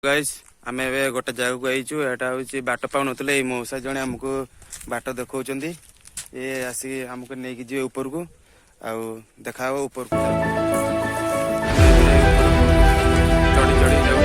Guys आम ए गोटे जगह को आईचु एटा होची बाट पाउ नतले ए मौसा जणे हमको बाट देखौचंदी ए आसी हमको नै कि जे ऊपर को आ देखाओ ऊपर को चढ़ी चढ़ी जाऊ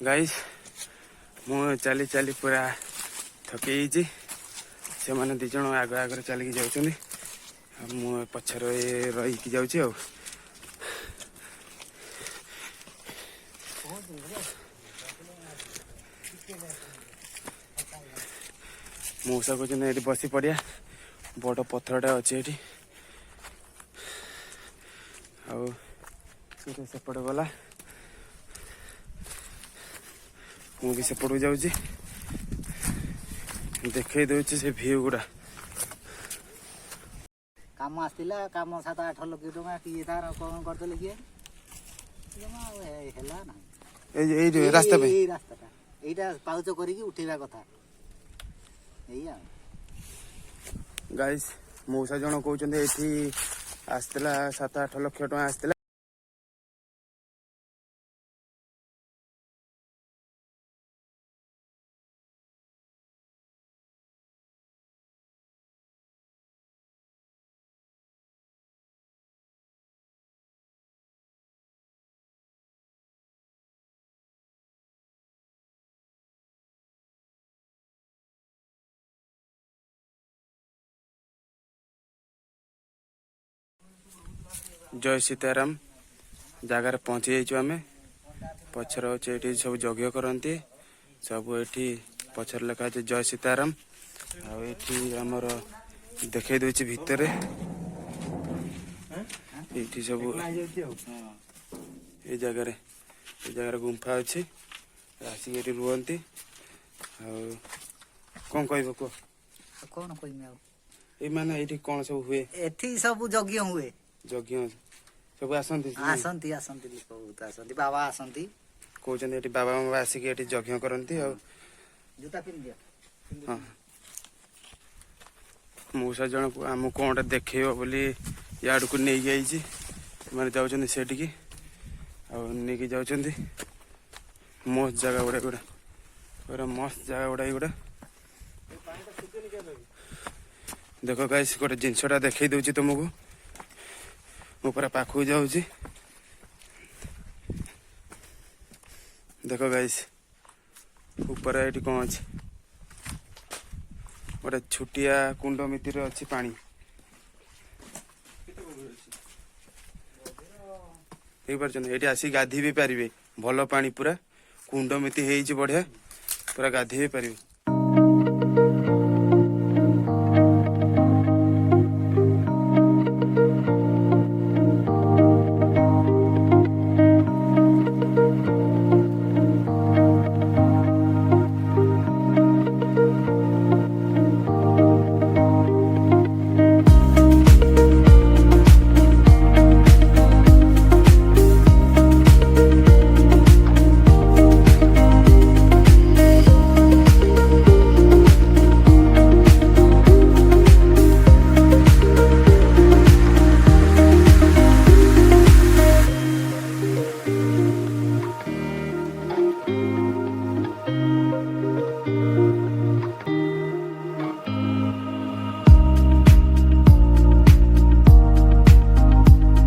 गाइस मु चली चली पूरा थकी से मैंने दिज आग आगे चलिकी जाऊँ मु पछर रही जाऊँ मौसा कहते ये बसी पड़िया बड़ पथरटा अच्छे ये सेपट गला मु भी सेपट जाऊँ देखे दूसरी से भ्यू गुड़ा काम आसला काम 7-8 लाख टका किए तार कौन करदे किए हेला ना ए रास्ता पे ए रास्ताटा एटा पाउच करिकी उठेबा कथा एया गाइस मौसा जण कहउछन एठी आस्तला 7-8 लाख टका आस्तला जय सीताराम जगार पहुंची जाइछु आमे पछर होचे एठी सब यज्ञ करंती सब एठी पछर लिखा है जय सीताराम आ एठी हमर देखे दोछि भितरे एठी सब ए जगार गुंफा अछि आसी एठी रुहंती आ कोन कहबो को कौन कहमी आ ए माने एठी कोन सब हुए एठी सब यज्ञ हुए यज्ञ सब आसंती आसंती आसंती बहुत आसंती बाबा आसंती कहउछन एठी बाबा मामा आसी के एठी यज्ञ करंती आ जूता पिन दिया हां मौसा जन को आम कोनटा देखेबो बोली याड को नै जाईची माने जाउछन सेठी की आ नै की जाउछन मस्त जगह बड़ा बड़ा पूरा मस्त जगह बड़ा गुड़ा देखो गाइस गोटे जिनसटा देखै दउची तुमको मु पूरा पाखु जाऊँ देख गाइस ऊपर ये कौन अच्छे गोटे छुटिया कुंड मितिर अच्छी पानी ये आसी गाधी भी पारे भल पानी पूरा कुंड मिति बढ़िया पूरा गाधी भी पारे।